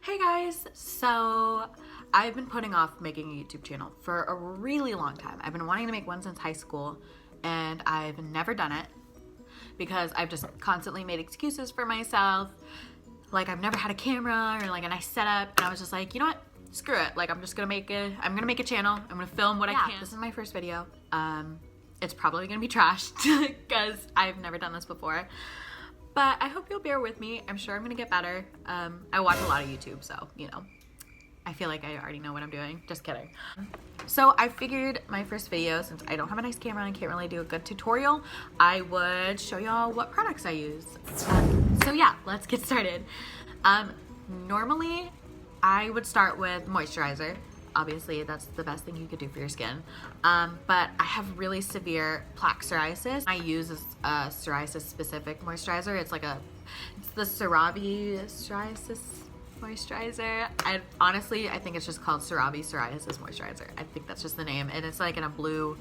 Hey guys, so I've been putting off making a YouTube channel for a really long time. I've been wanting to make one since high school and I've never done it because I've just constantly made excuses for myself. Like I've never had a camera or like a nice setup, and I was just like, you know what? Screw it. Like I'm gonna make a channel. I'm gonna film what I can. This is my first video. It's probably gonna be trashed because I've never done this before. But I hope you'll bear with me. I'm sure I'm gonna get better. I watch a lot of YouTube, so, you know, I feel like I already know what I'm doing. Just kidding. So I figured my first video, since I don't have a nice camera and I can't really do a good tutorial, I would show y'all what products I use. So yeah, let's get started. Normally, I would start with moisturizer. Obviously, that's the best thing you could do for your skin. But I have really severe plaque psoriasis. I use a psoriasis specific moisturizer. It's the CeraVe Psoriasis Moisturizer. I think it's just called CeraVe Psoriasis Moisturizer. I think that's just the name. And it's like in a blue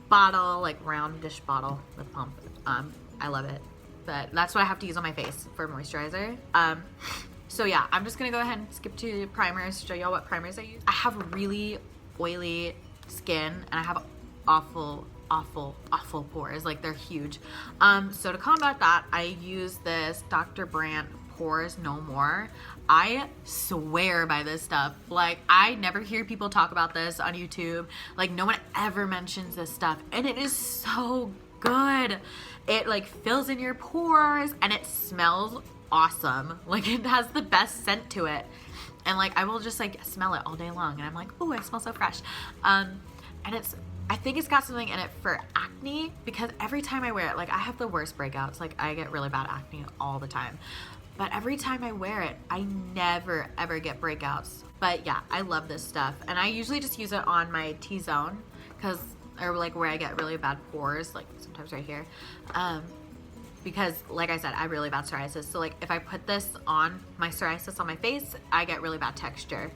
bottle, like roundish bottle with pump. I love it. But that's what I have to use on my face for moisturizer. So yeah, I'm just gonna go ahead and skip to primers, show y'all what primers I use. I have really oily skin and I have awful pores, like they're huge. So to combat that, I use this Dr. Brandt Pores No More. I swear by this stuff. Like I never hear people talk about this on YouTube. Like no one ever mentions this stuff and it is so good. It like fills in your pores and it smells awesome. Like it has the best scent to it, and like I will just like smell it all day long and I'm like, oh, I smell so fresh. And I think it's got something in it for acne, because every time I wear it, like I have the worst breakouts. Like I get really bad acne all the time, but every time I wear it, I never ever get breakouts. But yeah, I love this stuff, and I usually just use it on my T-zone, or like where I get really bad pores, like sometimes right here. Because like I said, I have really bad psoriasis. So like if I put this on my psoriasis on my face, I get really bad texture.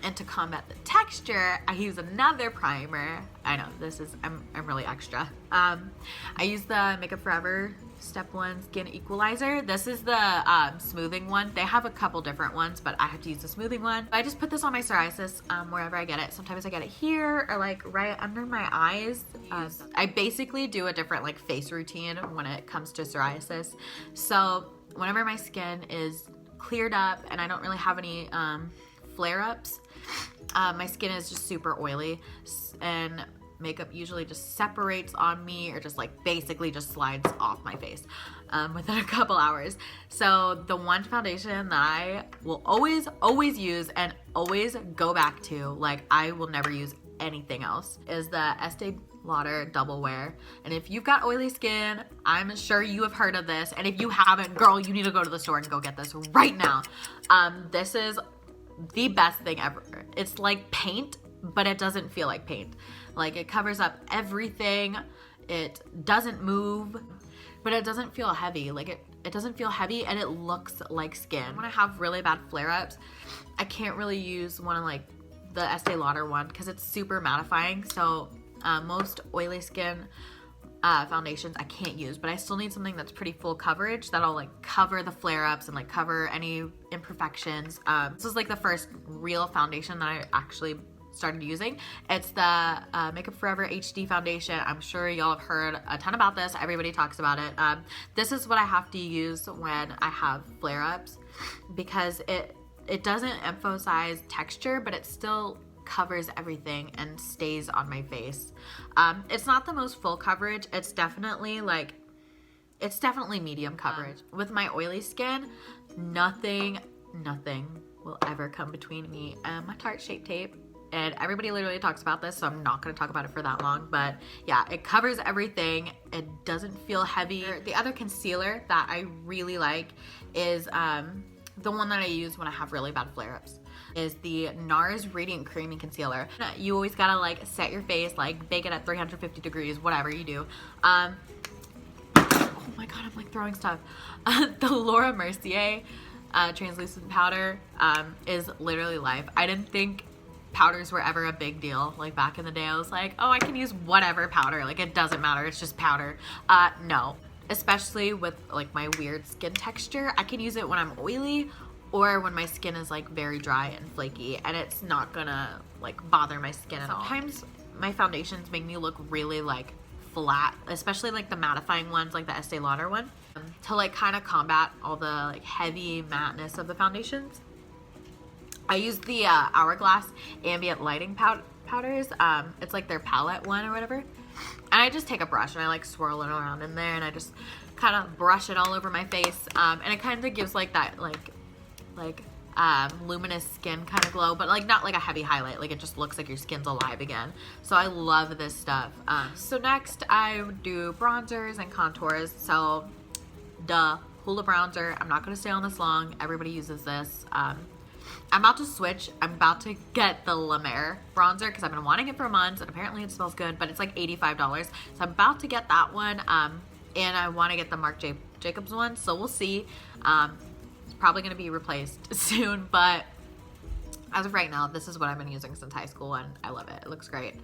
And to combat the texture, I use another primer. I know, I'm really extra. I use the Makeup Forever Step 1 Skin Equalizer. This is the smoothing one. They have a couple different ones, but I have to use the smoothing one. I just put this on my psoriasis wherever I get it. Sometimes I get it here or like right under my eyes. I basically do a different like face routine when it comes to psoriasis. So whenever my skin is cleared up and I don't really have any flare-ups, my skin is just super oily, and makeup usually just separates on me or just like basically just slides off my face within a couple hours. So the one foundation that I will always use and always go back to, like I will never use anything else, is the Estee Lauder Double Wear. And if you've got oily skin, I'm sure you have heard of this, and if you haven't, girl, you need to go to the store and go get this right now. This is the best thing ever. It's like paint, but it doesn't feel like paint. Like it covers up everything. It doesn't move, but it doesn't feel heavy. Like it doesn't feel heavy, and it looks like skin. When I have really bad flare-ups, I can't really use one of like the Estee Lauder one because it's super mattifying. So most oily skin foundations I can't use, but I still need something that's pretty full coverage that'll like cover the flare-ups and like cover any imperfections. This is like the first real foundation that I actually started using. It's the Makeup Forever HD foundation. I'm sure y'all have heard a ton about this. Everybody talks about it. This is what I have to use when I have flare-ups, because it doesn't emphasize texture, but it still covers everything and stays on my face. It's not the most full coverage. It's definitely medium coverage. With my oily skin, nothing will ever come between me and my Tarte Shape Tape. And everybody literally talks about this, so I'm not going to talk about it for that long. But yeah, it covers everything. It doesn't feel heavy. The other concealer that I really like is the one that I use when I have really bad flare-ups, is the Nars Radiant Creamy Concealer. You always gotta like set your face, like bake it at 350 degrees, whatever you do. Oh my god, I'm like throwing stuff. The Laura Mercier translucent powder is literally life. I didn't think powders were ever a big deal. Like back in the day, I was like, oh, I can use whatever powder. Like it doesn't matter. It's just powder. No, especially with like my weird skin texture. I can use it when I'm oily or when my skin is like very dry and flaky, and it's not gonna like bother my skin at all. Sometimes my foundations make me look really like flat, especially like the mattifying ones, like the Estee Lauder one, to like kind of combat all the like heavy matteness of the foundations. I use the Hourglass Ambient lighting powders. It's like their palette one or whatever, and I just take a brush and I like swirl it around in there, and I just kind of brush it all over my face, and it kind of gives like that like luminous skin kind of glow, but like not like a heavy highlight, like it just looks like your skin's alive again. So I love this stuff. So next I do bronzers and contours. So the Hoola bronzer, I'm not going to stay on this long, everybody uses this. I'm about to switch. I'm about to get the La Mer bronzer because I've been wanting it for months, and apparently it smells good, but it's like $85, so I'm about to get that one. And I want to get the Marc Jacobs one, so we'll see. It's probably going to be replaced soon, but as of right now, this is what I've been using since high school, and I love it. It looks great.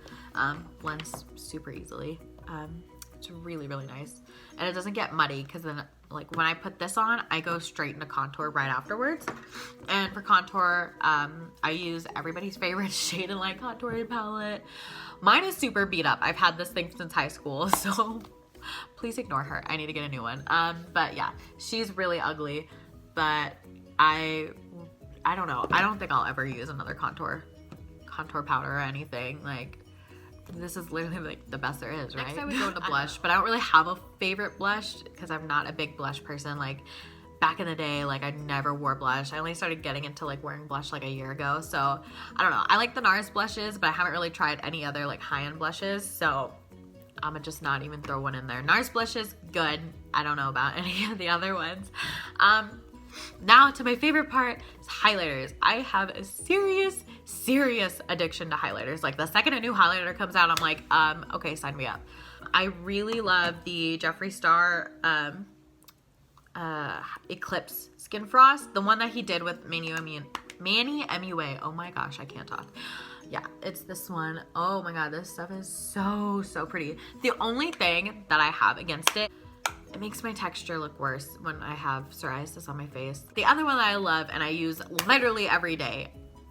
Blends super easily. It's really, really nice. And it doesn't get muddy, because then like when I put this on, I go straight into contour right afterwards. And for contour, I use everybody's favorite Shade and Light contouring palette. Mine is super beat up. I've had this thing since high school, so please ignore her. I need to get a new one. But yeah, she's really ugly, but I don't know. I don't think I'll ever use another contour powder or anything. Like, this is literally like the best there is, right? Next I would go into blush, but I don't really have a favorite blush because I'm not a big blush person. Like back in the day, like I never wore blush. I only started getting into like wearing blush like a year ago. So I don't know. I like the Nars blushes, but I haven't really tried any other like high-end blushes. So I'm gonna just not even throw one in there. Nars blushes, good. I don't know about any of the other ones. Now to my favorite part is highlighters. I have a serious addiction to highlighters. Like the second a new highlighter comes out, I'm like, okay, sign me up. I really love the Jefree Star Eclipse Skin Frost, the one that he did with Manny MUA. Oh my gosh, I can't talk. Yeah, it's this one. Oh my god, this stuff is so pretty. The only thing that I have against it makes my texture look worse when I have psoriasis on my face. The other one that I love and I use literally every day,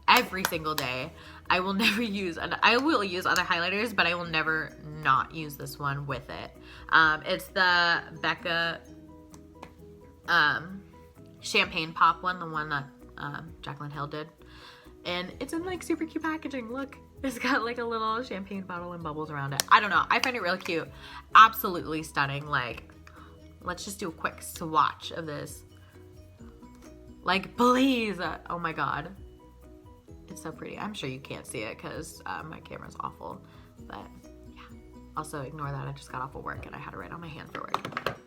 every single day, I will never use, and I will use other highlighters, but I will never not use this one with it. It's the Becca Champagne Pop one, the one that Jaclyn Hill did. And it's in like super cute packaging. Look, it's got like a little champagne bottle and bubbles around it. I don't know. I find it really cute. Absolutely stunning. Like, let's just do a quick swatch of this. Like, please. Oh my god. It's so pretty. I'm sure you can't see it because my camera's awful. But yeah. Also, ignore that. I just got off of work and I had to write on my hand for work.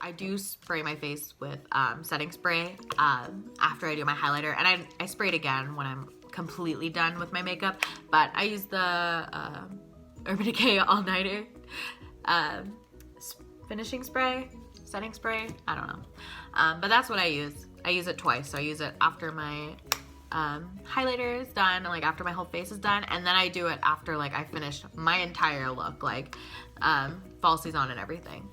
I do spray my face with setting spray after I do my highlighter. And I spray it again when I'm completely done with my makeup. But I use the Urban Decay All Nighter finishing spray, setting spray. I don't know. But that's what I use. I use it twice. So I use it after my highlighter is done, like after my whole face is done. And then I do it after like I finish my entire look, like falsies on and everything.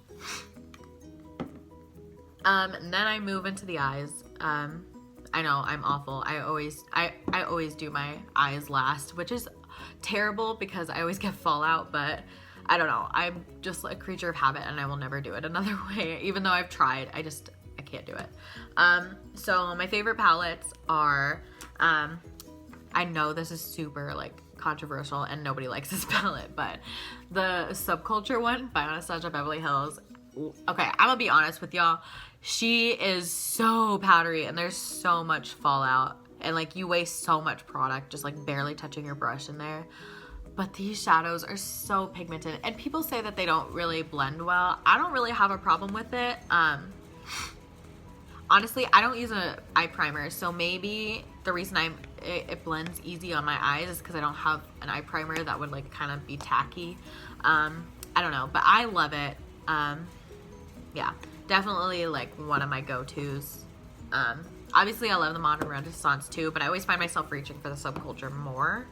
And then I move into the eyes. I know I'm awful. I always do my eyes last, which is terrible because I always get fallout, but I don't know. I'm just a creature of habit and I will never do it another way. Even though I've tried, I can't do it. So my favorite palettes are, I know this is super like controversial and nobody likes this palette, but the Subculture one by Anastasia Beverly Hills. Okay, I'm gonna be honest with y'all. She is so powdery and there's so much fallout and like you waste so much product just like barely touching your brush in there. But these shadows are so pigmented and people say that they don't really blend well. I don't really have a problem with it. Honestly, I don't use an eye primer, so maybe the reason it blends easy on my eyes is because I don't have an eye primer that would like kind of be tacky. I don't know, but I love it. Yeah, definitely like one of my go-tos. Obviously I love the Modern Renaissance too, but I always find myself reaching for the Subculture more.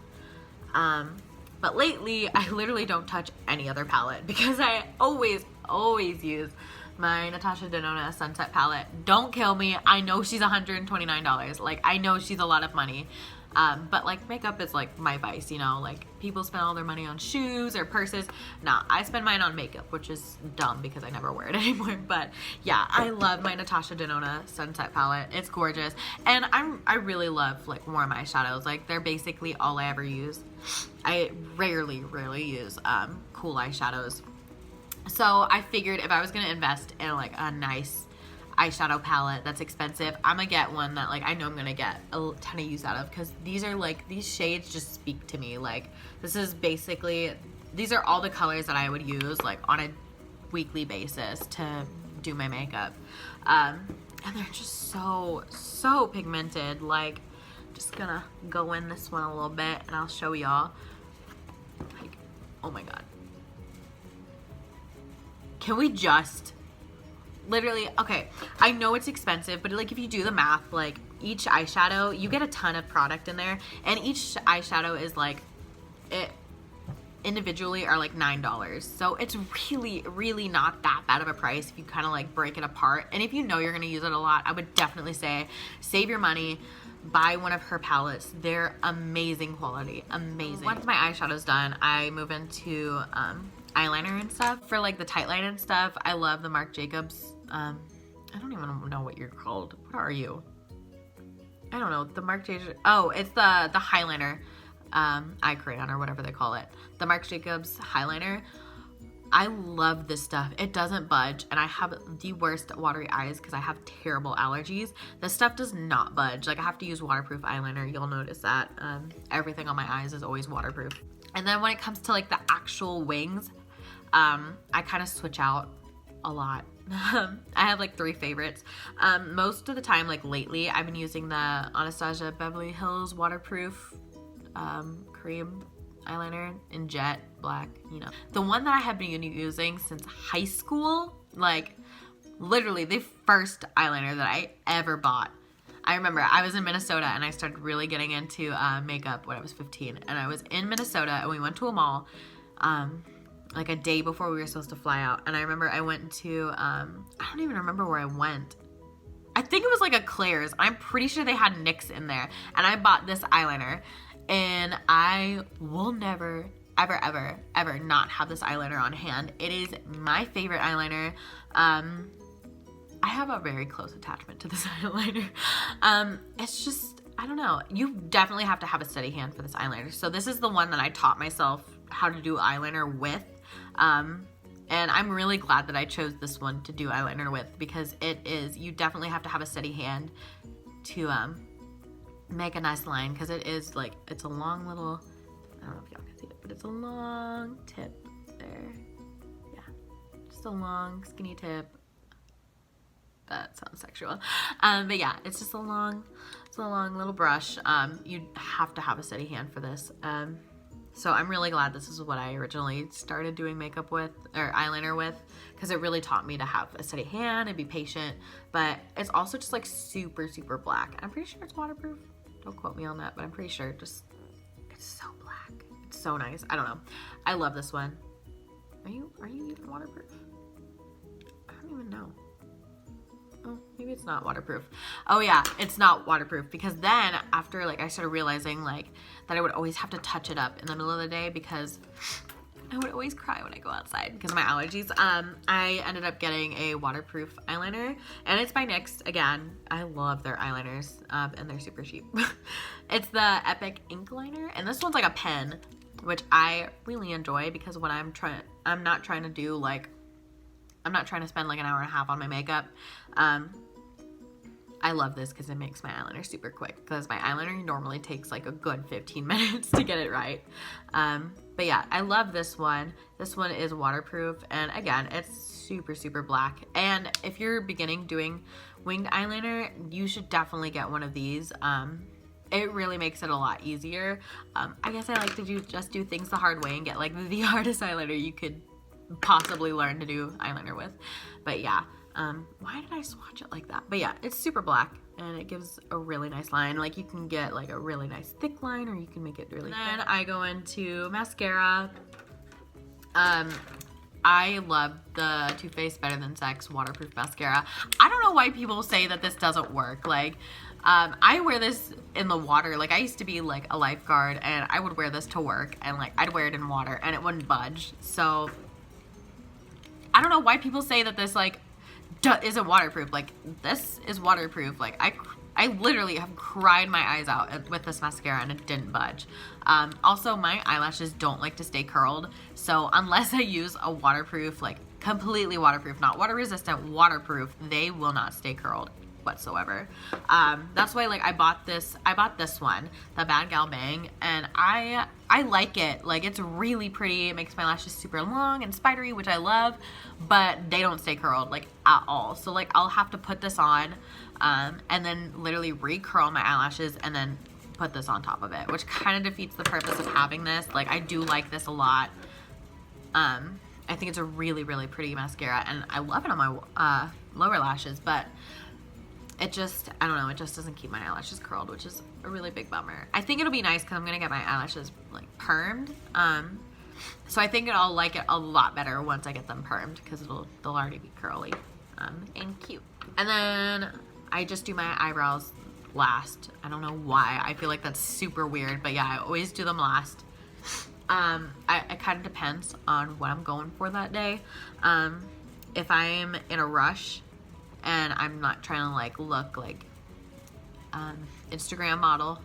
But lately I literally don't touch any other palette because I always use my Natasha Denona Sunset palette. Don't kill me. I know she's $129. Like, I know she's a lot of money. But like makeup is like my vice, you know, like people spend all their money on shoes or purses. Nah, I spend mine on makeup, which is dumb because I never wear it anymore. But yeah, I love my Natasha Denona Sunset palette. It's gorgeous. And I really love like warm eyeshadows. Like they're basically all I ever use. I rarely use cool eyeshadows. So I figured if I was gonna invest in like a nice eyeshadow palette that's expensive, I'm gonna get one that like I know I'm gonna get a ton of use out of, because these are like, these shades just speak to me. Like this is basically, these are all the colors that I would use like on a weekly basis to do my makeup, and they're just so pigmented. Like, just gonna go in this one a little bit and I'll show y'all. Like, oh my god, can we just literally, okay, I know it's expensive, but like if you do the math, like each eyeshadow, you get a ton of product in there, and each eyeshadow is like, it individually are like $9. So it's really not that bad of a price if you kind of like break it apart. And if you know you're gonna use it a lot, I would definitely say save your money, buy one of her palettes. They're amazing quality, amazing. Once my eyeshadow's done, I move into eyeliner and stuff. For like the tight line and stuff, I love the Marc Jacobs. I don't even know what you're called. What are you? I don't know. The Marc Jacobs. Oh, it's the highliner, eye crayon or whatever they call it. The Marc Jacobs highliner. I love this stuff. It doesn't budge, and I have the worst watery eyes because I have terrible allergies. This stuff does not budge. Like I have to use waterproof eyeliner. You'll notice that. Everything on my eyes is always waterproof. And then when it comes to like the actual wings, I kind of switch out a lot. I have like 3 favorites. Most of the time, like lately, I've been using the Anastasia Beverly Hills waterproof cream eyeliner in jet black, you know. The one that I have been using since high school, like literally the first eyeliner that I ever bought. I remember I was in Minnesota and I started really getting into makeup when I was 15, and I was in Minnesota and we went to a mall like a day before we were supposed to fly out, and I remember I went to I don't even remember where I went. I think it was like a Claire's. I'm pretty sure they had NYX in there, and I bought this eyeliner, and I will never ever not have this eyeliner on hand. It is my favorite eyeliner. I have a very close attachment to this eyeliner. It's just, I don't know. You definitely have to have a steady hand for this eyeliner. So this is the one that I taught myself how to do eyeliner with. And I'm really glad that I chose this one to do eyeliner with, because it is, you definitely have to have a steady hand to make a nice line, because it is like, it's a long little, I don't know if y'all can see it, but it's a long tip there. Yeah, just a long skinny tip. That sounds sexual. But yeah, it's just a long little brush. You have to have a steady hand for this. So I'm really glad this is what I originally started doing makeup with, or eyeliner with, because it really taught me to have a steady hand and be patient. But it's also just like super black. I'm pretty sure it's waterproof. Don't quote me on that, but I'm pretty sure it's so black. It's so nice. I don't know. I love this one. Are you even waterproof? I don't even know. Oh, maybe it's not waterproof. Oh yeah, it's not waterproof, because then after like I started realizing like that I would always have to touch it up in the middle of the day, because I would always cry when I go outside because of my allergies. I ended up getting a waterproof eyeliner, and it's by NYX. Again, I love their eyeliners, and they're super cheap. It's the Epic Ink liner, and this one's like a pen, which I really enjoy, because when I'm not trying to spend like an hour and a half on my makeup. I love this because it makes my eyeliner super quick, because my eyeliner normally takes like a good 15 minutes to get it right. But yeah, I love this one. This one is waterproof, and again, it's super black. And if you're beginning doing winged eyeliner, you should definitely get one of these. It really makes it a lot easier. I guess I like to just do things the hard way and get like the hardest eyeliner you could possibly learn to do eyeliner with. But yeah, why did I swatch it like that? But yeah, it's super black, and it gives a really nice line. Like you can get like a really nice thick line, or you can make it really thin. Then I go into mascara. I love the Too Faced Better Than Sex waterproof mascara. I don't know why people say that this doesn't work. Like, I wear this in the water. Like, I used to be like a lifeguard, and I would wear this to work, and like I'd wear it in water and it wouldn't budge. So I don't know why people say that this like isn't waterproof. Like, this is waterproof. Like, I literally have cried my eyes out with this mascara and it didn't budge. Also, my eyelashes don't like to stay curled. So unless I use a waterproof, like completely waterproof, not water resistant, waterproof, they will not stay curled whatsoever. That's why like I bought this one, the Bad Gal Bang, and I like it. Like, it's really pretty. It makes my lashes super long and spidery, which I love, but they don't stay curled like at all. So like I'll have to put this on and then literally recurl my eyelashes and then put this on top of it, which kind of defeats the purpose of having this. Like, I do like this a lot. I think it's a really, really pretty mascara, and I love it on my lower lashes, but it just, I don't know, it just doesn't keep my eyelashes curled, which is a really big bummer. I think it'll be nice because I'm gonna get my eyelashes like permed. So I think I'll like it a lot better once I get them permed, because they'll already be curly and cute. And then I just do my eyebrows last. I don't know why. I feel like that's super weird, but yeah, I always do them last. It kind of depends on what I'm going for that day. If I'm in a rush and I'm not trying to like look like Instagram model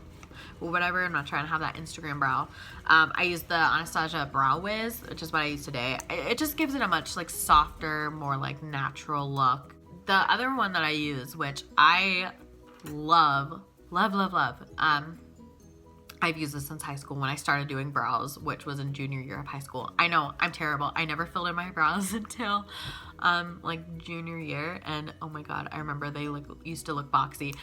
or whatever, I'm not trying to have that Instagram brow, I use the Anastasia Brow Wiz, which is what I use today. It just gives it a much like softer, more like natural look. The other one that I use, which I love, I've used this since high school when I started doing brows, which was in junior year of high school. I know, I'm terrible. I never filled in my brows until like junior year, and oh my god, I remember they used to look boxy.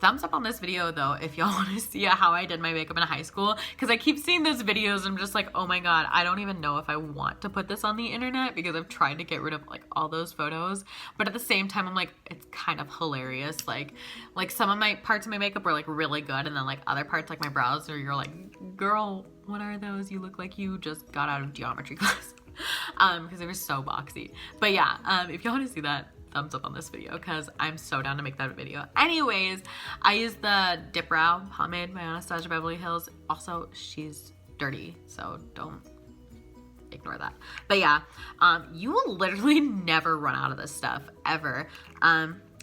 Thumbs up on this video though if y'all want to see how I did my makeup in high school, because I keep seeing those videos and I'm just like, oh my god, I don't even know if I want to put this on the internet, because I've tried to get rid of like all those photos, but at the same time I'm like, it's kind of hilarious. Like some of my parts of my makeup were like really good, and then like other parts like my brows, or you're like, girl, what are those? You look like you just got out of geometry class. Because they were so boxy. But yeah, if y'all want to see that, thumbs up on this video, because I'm so down to make that video. Anyways, I use the Dip Brow pomade by Anastasia Beverly Hills. Also, she's dirty, so don't ignore that. But yeah, you will literally never run out of this stuff, ever.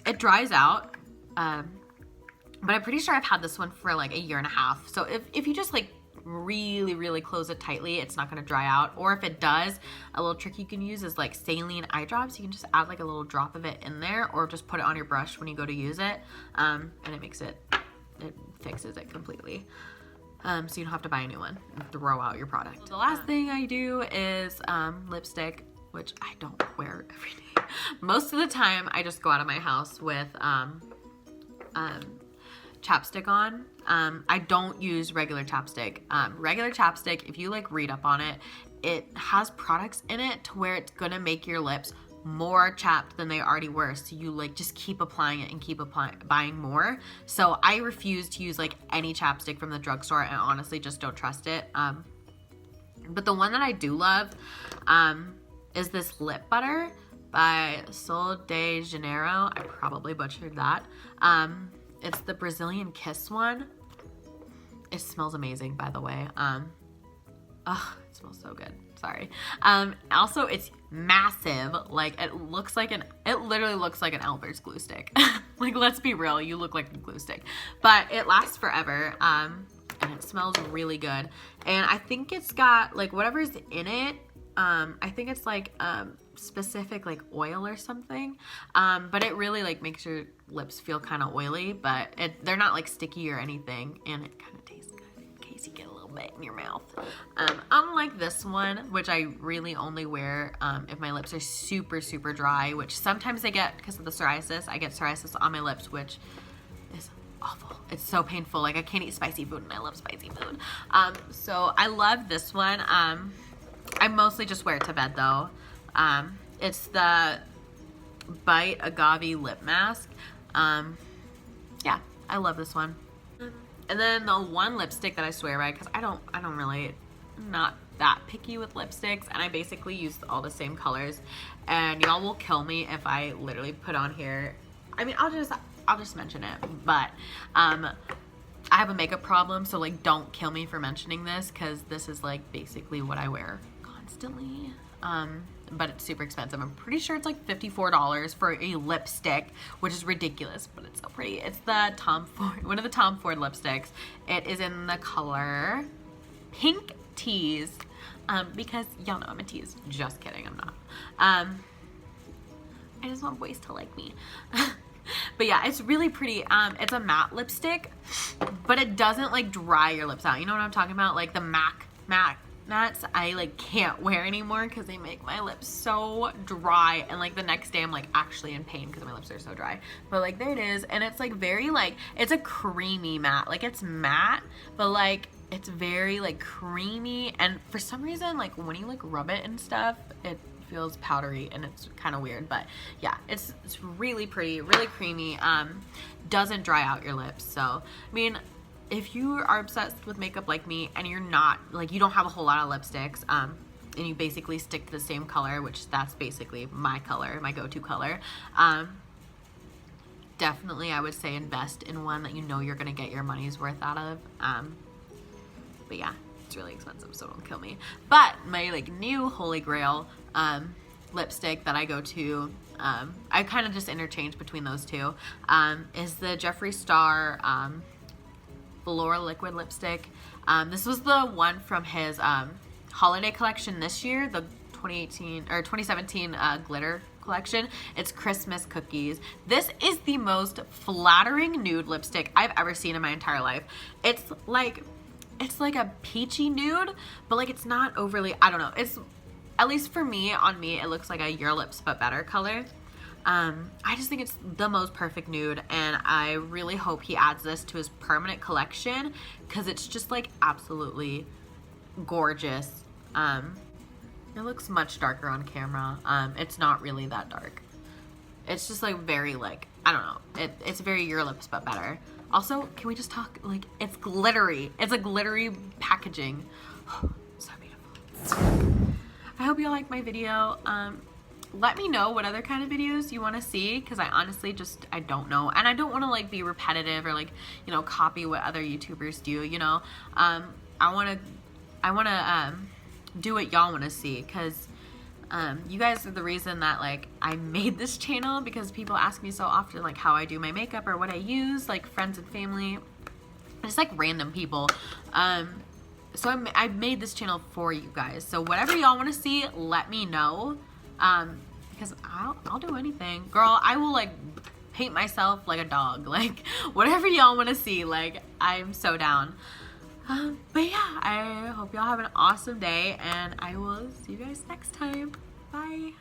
It dries out, but I'm pretty sure I've had this one for like a year and a half. So if you just like really close it tightly, it's not going to dry out. Or if it does, a little trick you can use is like saline eye drops. You can just add like a little drop of it in there, or just put it on your brush when you go to use it, and it fixes it completely. So you don't have to buy a new one and throw out your product. So the last thing I do is lipstick, which I don't wear every day. Most of the time I just go out of my house with chapstick on. I don't use regular chapstick. Regular chapstick, if you like read up on it, it has products in it to where it's gonna make your lips more chapped than they already were. So you like just keep applying it and keep buying more. So I refuse to use like any chapstick from the drugstore, and honestly just don't trust it. But the one that I do love is this lip butter by Sol de Janeiro. I probably butchered that. It's the Brazilian Kiss one. It smells amazing, by the way. It smells so good. Sorry. Also, it's massive. Like, it literally looks like an Albert's glue stick. Like, let's be real, you look like a glue stick. But it lasts forever, and it smells really good. And I think it's got, like, whatever's in it, I think it's like specific like oil or something, but it really like makes your lips feel kind of oily, but they're not like sticky or anything, and it kind of tastes good in case you get a little bit in your mouth. Unlike this one, which I really only wear if my lips are super dry, which sometimes I get because of the psoriasis. I get psoriasis on my lips, which is awful. It's so painful. Like, I can't eat spicy food, and I love spicy food. So I love this one. I mostly just wear it to bed though. It's the Bite Agave Lip Mask. Yeah, I love this one. And then the one lipstick that I swear by, because I don't really not that picky with lipsticks, and I basically use all the same colors, and y'all will kill me if I literally put on here, I mean, I'll just mention it, but I have a makeup problem, so like don't kill me for mentioning this, because this is like basically what I wear constantly. But it's super expensive. I'm pretty sure it's like $54 for a lipstick, which is ridiculous, but it's so pretty. It's the Tom Ford, one of the Tom Ford lipsticks. It is in the color Pink Tease, because y'all know I'm a tease. Just kidding, I'm not. I just want boys to like me. But yeah, it's really pretty. It's a matte lipstick, but it doesn't like dry your lips out. You know what I'm talking about? Like the mattes I like can't wear anymore because they make my lips so dry, and like the next day I'm like actually in pain because my lips are so dry. But like there it is, and it's like very like, it's a creamy matte. Like it's matte, but like it's very like creamy, and for some reason like when you like rub it and stuff, it feels powdery and it's kind of weird. But yeah, it's really pretty, really creamy, doesn't dry out your lips. So I mean, if you are obsessed with makeup like me and you're not like, you don't have a whole lot of lipsticks, and you basically stick to the same color, which that's basically my color, my go-to color, definitely I would say invest in one that you know you're gonna get your money's worth out of. But yeah, it's really expensive, so don't kill me. But my like new holy grail lipstick that I go to, I kind of just interchange between those two, is the Jefree Star Velour liquid lipstick. This was the one from his holiday collection this year, the 2017 glitter collection. It's Christmas Cookies. This is the most flattering nude lipstick I've ever seen in my entire life. It's like a peachy nude, but like it's not overly, I don't know, it's, at least for me, on me, it looks like a Your Lips But Better color. I just think it's the most perfect nude, and I really hope he adds this to his permanent collection because it's just like absolutely gorgeous. It looks much darker on camera. It's not really that dark. It's just like very like, I don't know. It's very Your Lips But Better. Also, can we just talk, like, it's glittery. It's a glittery packaging. So beautiful. I hope you like my video. Let me know what other kind of videos you want to see, because I honestly just, I don't know, and I don't want to like be repetitive or like, you know, copy what other YouTubers do, you know. I want to do what y'all want to see, because you guys are the reason that like I made this channel, because people ask me so often like how I do my makeup or what I use, like friends and family, just like random people. So I made this channel for you guys, so whatever y'all want to see, let me know. Because I'll do anything. Girl, I will like paint myself like a dog. Like whatever y'all want to see, like I'm so down. But yeah, I hope y'all have an awesome day, and I will see you guys next time. Bye.